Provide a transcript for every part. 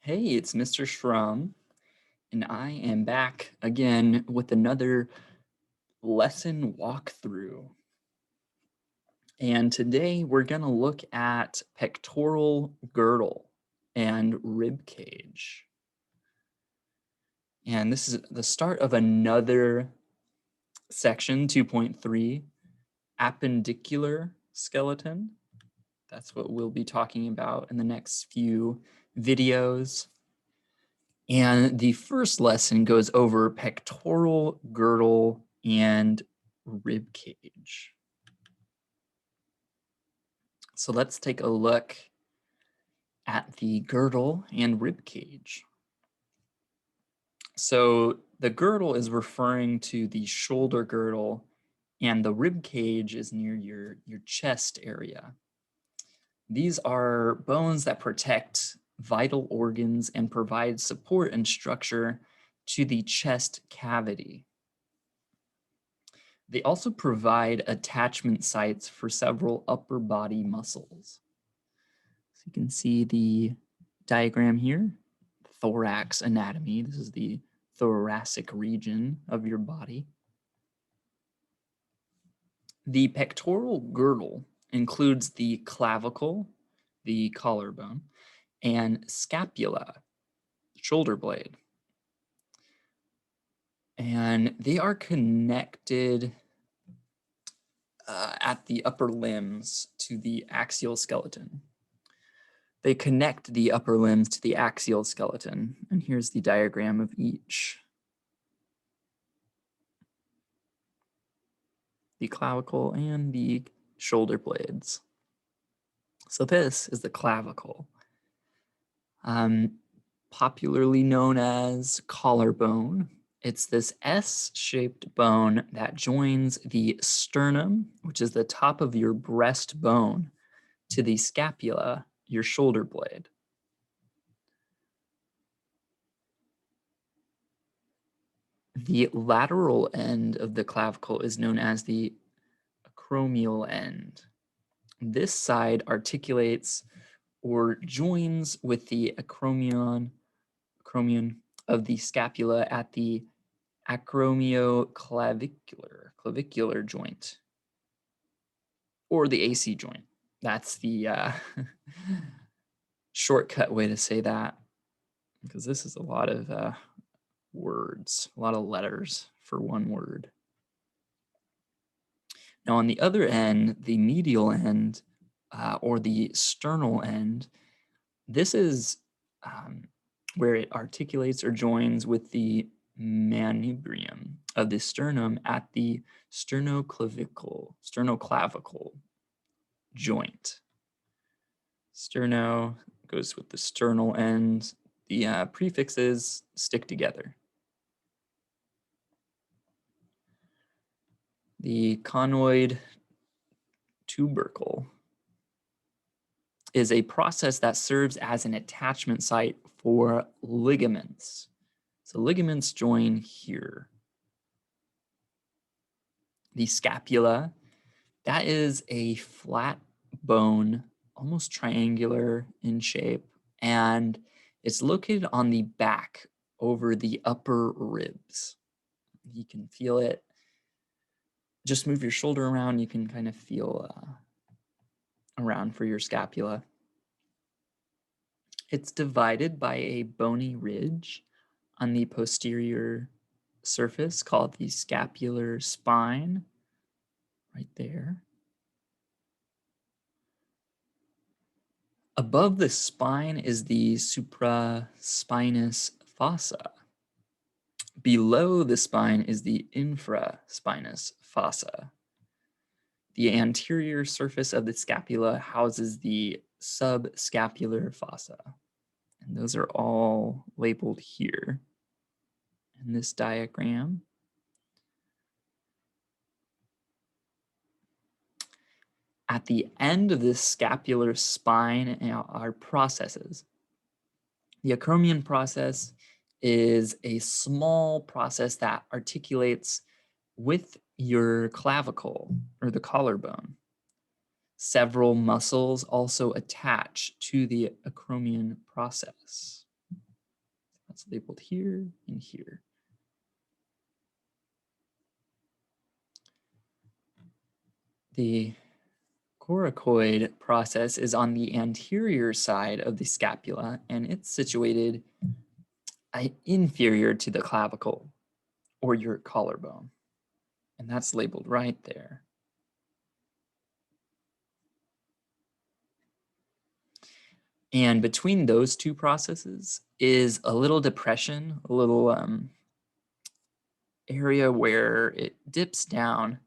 Hey, it's Mr. Shrum, and I am back again with another lesson walkthrough. And today we're going to look at pectoral girdle and rib cage. And this is the start of another section, 2.3, appendicular skeleton. That's what we'll be talking about in the next few videos. And the first lesson goes over pectoral girdle and rib cage. So let's take a look at the girdle and rib cage. So the girdle is referring to the shoulder girdle, and the rib cage is near your chest area. These are bones that protect vital organs and provide support and structure to the chest cavity. They also provide attachment sites for several upper body muscles. So you can see the diagram here, thorax anatomy. This is the thoracic region of your body. The pectoral girdle includes the clavicle, the collarbone, and scapula, shoulder blade. And they are connected at the upper limbs to the axial skeleton. They connect the upper limbs to the axial skeleton. And here's the diagram of each. The clavicle and the shoulder blades. So this is the clavicle, popularly known as collarbone. It's this S-shaped bone that joins the sternum, which is the top of your breastbone, to the scapula, your shoulder blade. The lateral end of the clavicle is known as the acromial end. This side articulates or joins with the acromion of the scapula at the acromioclavicular joint, or the AC joint. That's the shortcut way to say that, because this is a lot of words, a lot of letters for one word. Now, on the other end, the medial end, or the sternal end, this is where it articulates or joins with the manubrium of the sternum at the sternoclavicle joint. Sterno goes with the sternal end. The prefixes stick together. The conoid tubercle is a process that serves as an attachment site for ligaments. So ligaments join here. The scapula, that is a flat bone, almost triangular in shape, and it's located on the back over the upper ribs. You can feel it. Just move your shoulder around, you can kind of feel around for your scapula. It's divided by a bony ridge on the posterior surface called the scapular spine, right there. Above the spine is the supraspinous fossa. Below the spine is the infraspinous fossa. The anterior surface of the scapula houses the subscapular fossa. And those are all labeled here in this diagram. At the end of this scapular spine are processes. The acromion process is a small process that articulates with your clavicle or the collarbone. Several muscles also attach to the acromion process. It's labeled here and here. The coracoid process is on the anterior side of the scapula, and it's situated inferior to the clavicle or your collarbone. And that's labeled right there. And between those two processes is a little depression, a little area where it dips down,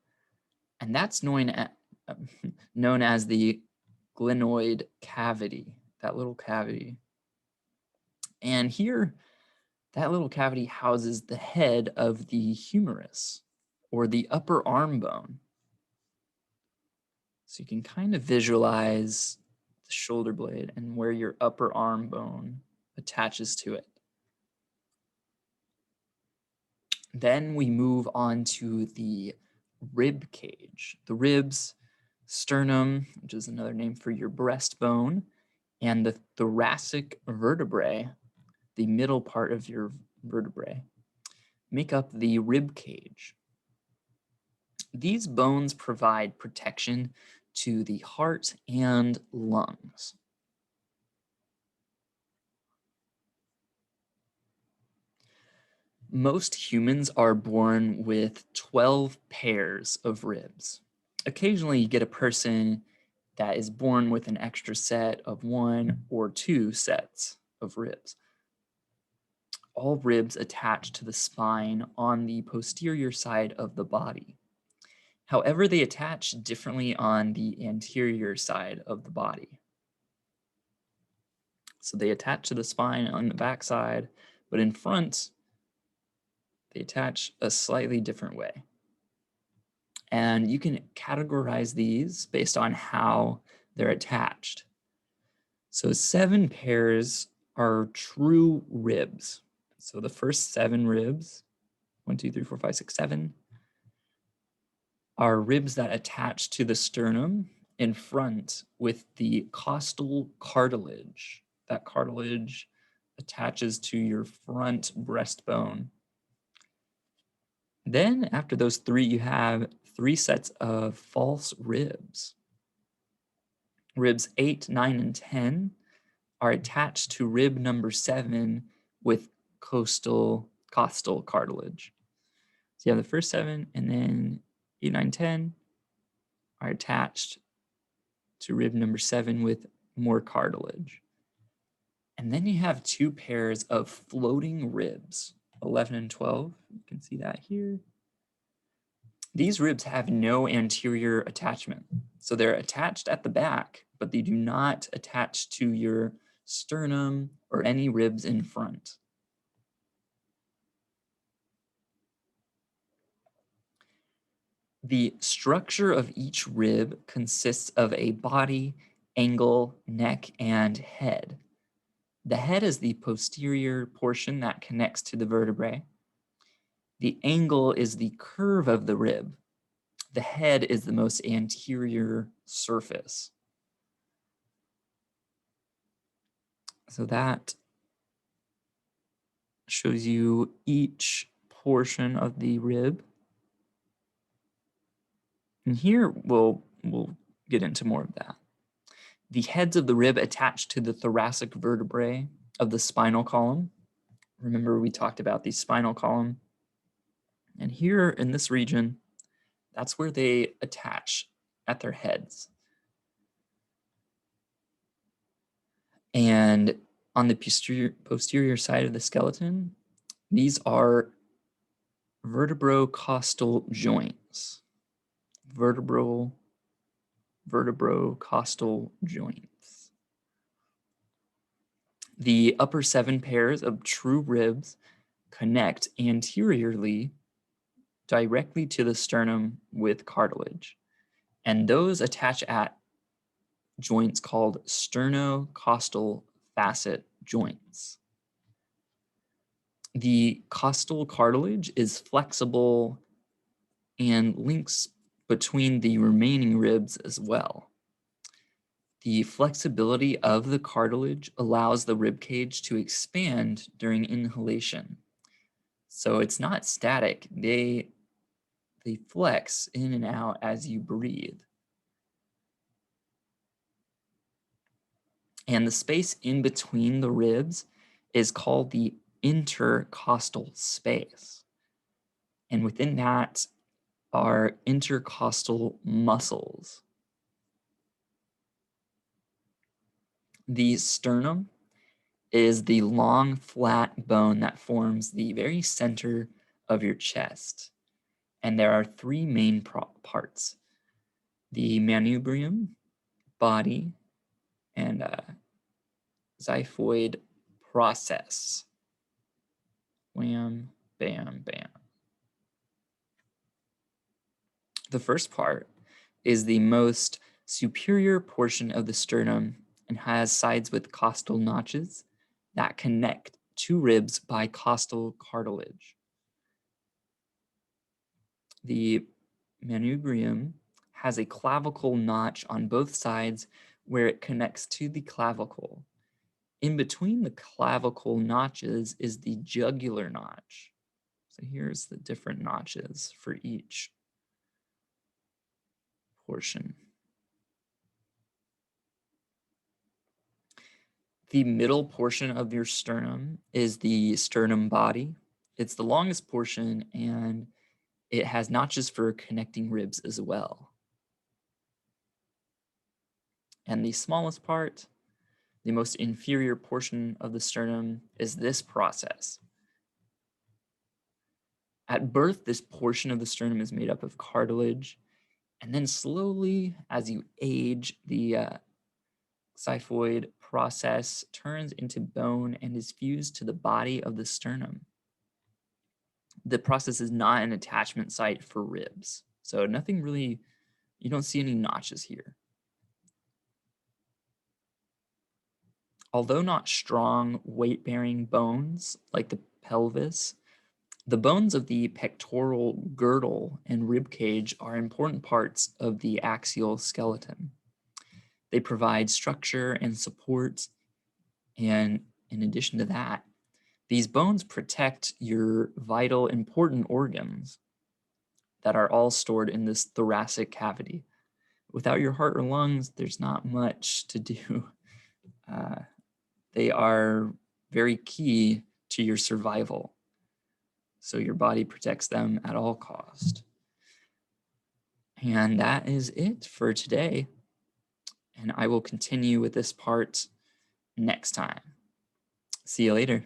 and that's known as the glenoid cavity, that little cavity. And here, that little cavity houses the head of the humerus, or the upper arm bone. So you can kind of visualize the shoulder blade and where your upper arm bone attaches to it. Then we move on to the rib cage. The ribs, sternum, which is another name for your breastbone, and the thoracic vertebrae, the middle part of your vertebrae, make up the rib cage. These bones provide protection to the heart and lungs. Most humans are born with 12 pairs of ribs. Occasionally, you get a person that is born with an extra set of 1 or 2 sets of ribs. All ribs attach to the spine on the posterior side of the body. However, they attach differently on the anterior side of the body. So they attach to the spine on the back side, but in front, they attach a slightly different way. And you can categorize these based on how they're attached. So 7 pairs are true ribs. So the first 7 ribs, 1, 2, 3, 4, 5, 6, 7, are ribs that attach to the sternum in front with the costal cartilage. That cartilage attaches to your front breastbone. Then after those 3, you have 3 sets of false ribs. Ribs 8, 9, and 10 are attached to rib number 7 with costal cartilage. So you have the first 7, and then 8, 9, 10 are attached to rib number 7 with more cartilage. And then you have 2 pairs of floating ribs, 11 and 12. You can see that here. These ribs have no anterior attachment. So they're attached at the back, but they do not attach to your sternum or any ribs in front. The structure of each rib consists of a body, angle, neck, and head. The head is the posterior portion that connects to the vertebrae. The angle is the curve of the rib. The head is the most anterior surface. So that shows you each portion of the rib. And here we'll get into more of that. The heads of the rib attach to the thoracic vertebrae of the spinal column. Remember, we talked about the spinal column. And here in this region, that's where they attach at their heads. And on the posterior side of the skeleton, these are vertebrocostal joints. Vertebrocostal joints. The upper 7 pairs of true ribs connect anteriorly directly to the sternum with cartilage, and those attach at joints called sternocostal facet joints. The costal cartilage is flexible and links between the remaining ribs as well. The flexibility of the cartilage allows the rib cage to expand during inhalation. So it's not static. They flex in and out as you breathe. And the space in between the ribs is called the intercostal space. And within that are intercostal muscles. The sternum is the long, flat bone that forms the very center of your chest. And there are three main parts: the manubrium, body, and xiphoid process. Wham, bam, bam. The first part is the most superior portion of the sternum and has sides with costal notches that connect two ribs by costal cartilage. The manubrium has a clavicle notch on both sides where it connects to the clavicle. In between the clavicle notches is the jugular notch. So here's the different notches for each portion. The middle portion of your sternum is the sternum body. It's the longest portion and it has notches for connecting ribs as well. And the smallest part, the most inferior portion of the sternum, is this process. At birth, this portion of the sternum is made up of cartilage, and then slowly, as you age, the xiphoid process turns into bone and is fused to the body of the sternum. The process is not an attachment site for ribs, so nothing really, you don't see any notches here. Although not strong weight-bearing bones like the pelvis, the bones of the pectoral girdle and rib cage are important parts of the axial skeleton. They provide structure and support, and in addition to that, these bones protect your vital important organs that are all stored in this thoracic cavity. Without your heart or lungs, there's not much to do. They are very key to your survival. So your body protects them at all cost. And that is it for today. And I will continue with this part next time. See you later.